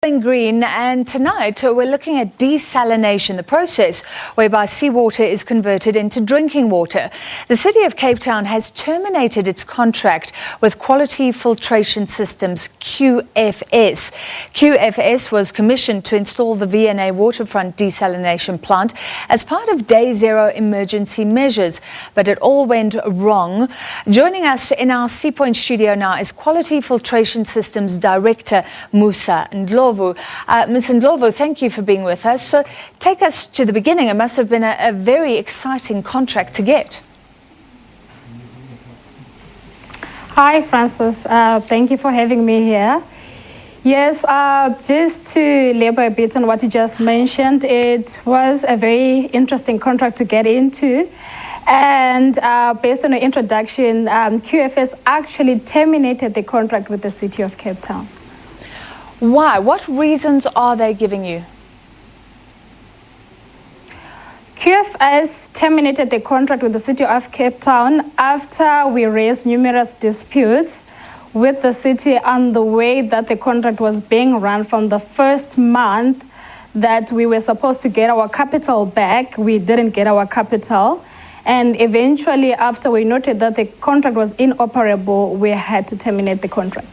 Green, and tonight we're looking at desalination, the process whereby seawater is converted into drinking water. The City of Cape Town has terminated its contract with Quality Filtration Systems, QFS. QFS was commissioned to install the V&A Waterfront desalination plant as part of Day Zero emergency measures, but it all went wrong. Joining us in our Seapoint studio now is Quality Filtration Systems Director Musa Ndlovu. Ms. Ndlovu, thank you for being with us. So take us to the beginning. It must have been a very exciting contract to get. Hi, Francis. Thank you for having me here. Yes, just to labor a bit on what you just mentioned, it was a very interesting contract to get into. And based on the introduction, QFS actually terminated the contract with the City of Cape Town. Why? What reasons are they giving you? QFS terminated the contract with the City of Cape Town after we raised numerous disputes with the city on the way that the contract was being run. From the first month that we were supposed to get our capital back, we didn't get our capital. And eventually, after we noted that the contract was inoperable, we had to terminate the contract.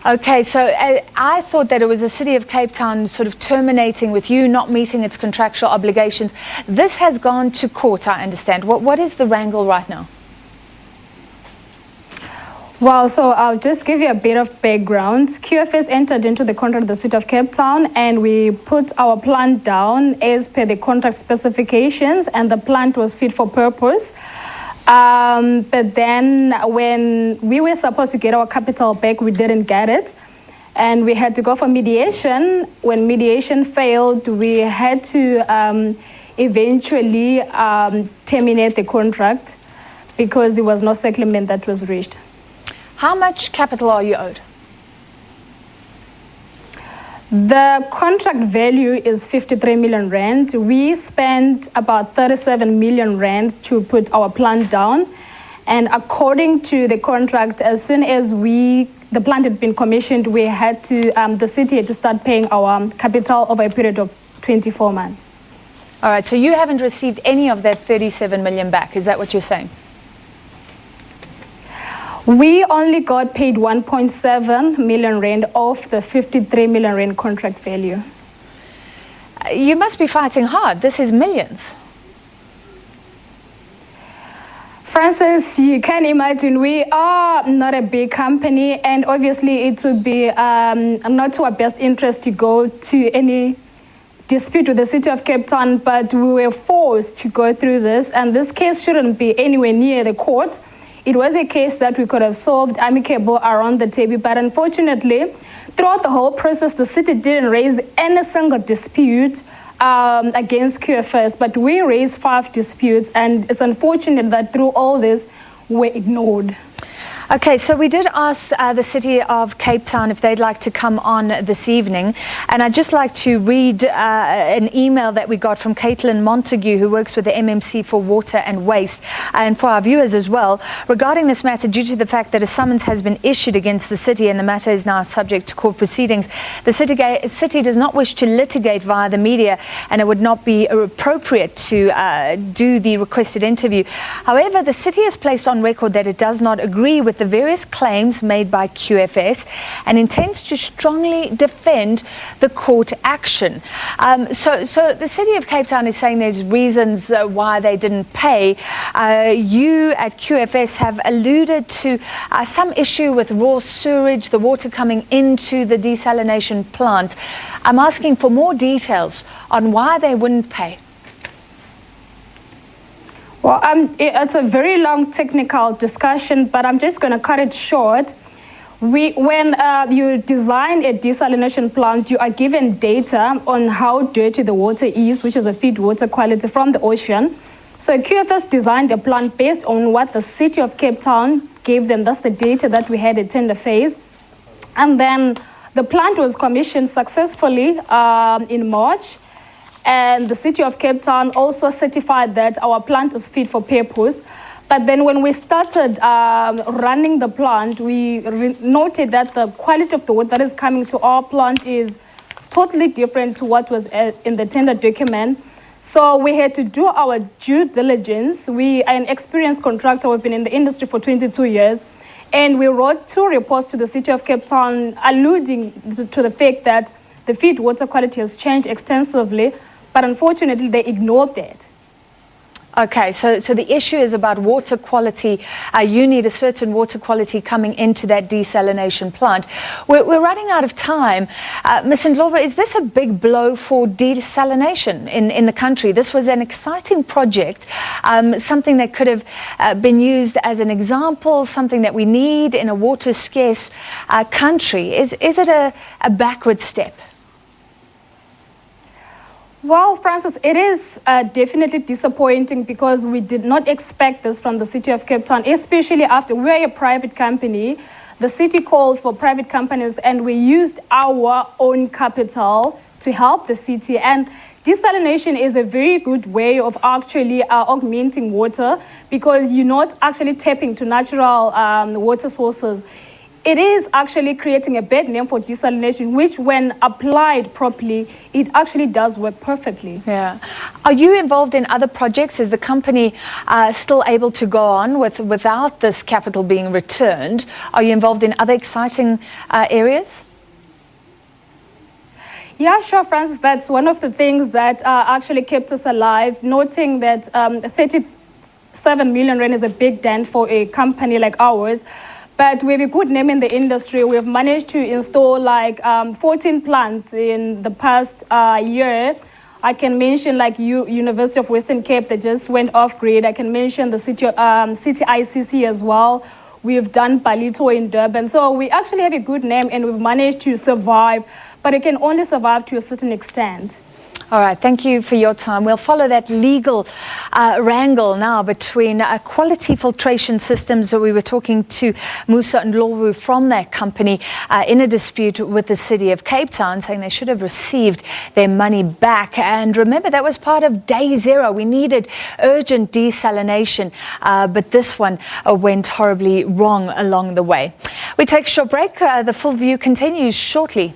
Okay, so I thought that it was the City of Cape Town sort of terminating with you, not meeting its contractual obligations. This has gone to court, I understand. What is the wrangle right now? Well, so I'll just give you a bit of background. QFS entered into the contract with the City of Cape Town, and we put our plant down as per the contract specifications, and the plant was fit for purpose. But then when we were supposed to get our capital back, we didn't get it. And we had to go for mediation. When mediation failed, we had to eventually terminate the contract because there was no settlement that was reached. How much capital are you owed? The contract value is 53 million rand. We spent about 37 million rand to put our plant down. And according to the contract, as soon as the plant had been commissioned, we had to, the city had to start paying our capital over a period of 24 months. All right, so you haven't received any of that 37 million back. Is that what you're saying? We only got paid 1.7 million rand off the 53 million rand contract value. You must be fighting hard. This is millions. Francis, you can imagine we are not a big company, and obviously it would be not to our best interest to go to any dispute with the City of Cape Town, but we were forced to go through this, and this case shouldn't be anywhere near the court. It was a case that we could have solved amicable around the table, but unfortunately, throughout the whole process, the city didn't raise any single dispute against QFS, but we raised 5 disputes, and it's unfortunate that through all this, we're ignored. Okay, so we did ask the City of Cape Town if they'd like to come on this evening, and I'd just like to read an email that we got from Caitlin Montague, who works with the MMC for Water and Waste, and for our viewers as well, regarding this matter. Due to the fact that a summons has been issued against the city and the matter is now subject to court proceedings, the city does not wish to litigate via the media, and it would not be appropriate to do the requested interview. However, the city has placed on record that it does not agree with the various claims made by QFS and intends to strongly defend the court action. So the City of Cape Town is saying there's reasons why they didn't pay. You at QFS have alluded to some issue with raw sewage, the water coming into the desalination plant. I'm asking for more details on why they wouldn't pay. Well, it's a very long technical discussion, but I'm just going to cut it short. When you design a desalination plant, you are given data on how dirty the water is, which is a feed water quality from the ocean. So QFS designed a plant based on what the City of Cape Town gave them. That's the data that we had at tender phase. And then the plant was commissioned successfully in March. And the City of Cape Town also certified that our plant is fit for purpose. But then when we started running the plant, we noted that the quality of the water that is coming to our plant is totally different to what was in the tender document. So we had to do our due diligence. We are an experienced contractor. We've been in the industry for 22 years. And we wrote 2 reports to the City of Cape Town alluding to the fact that the feed water quality has changed extensively, but unfortunately they ignored that. Okay, so the issue is about water quality. You need a certain water quality coming into that desalination plant. We're running out of time. Ms. Ndlovu, is this a big blow for desalination in the country? This was an exciting project, something that could have been used as an example, something that we need in a water-scarce country. Is it a backward step? Well, Francis, it is definitely disappointing because we did not expect this from the City of Cape Town, especially after we're a private company. The city called for private companies and we used our own capital to help the city. And desalination is a very good way of actually augmenting water because you're not actually tapping to natural water sources. It is actually creating a bad name for desalination, which when applied properly, it actually does work perfectly. Yeah. Are you involved in other projects? Is the company still able to go on without this capital being returned? Are you involved in other exciting areas? Yeah, sure, Francis. That's one of the things that actually kept us alive, noting that 37 million rand is a big dent for a company like ours. But we have a good name in the industry. We have managed to install like 14 plants in the past year. I can mention like University of Western Cape that just went off grid. I can mention the city ICC as well. We've done Palito in Durban. So we actually have a good name and we've managed to survive, but it can only survive to a certain extent. All right, thank you for your time. We'll follow that legal wrangle now between Quality Filtration Systems. So we were talking to Musa Ndlovu from that company in a dispute with the City of Cape Town, saying they should have received their money back. And remember, that was part of day 0. We needed urgent desalination, but this one went horribly wrong along the way. We take a short break. The full view continues shortly.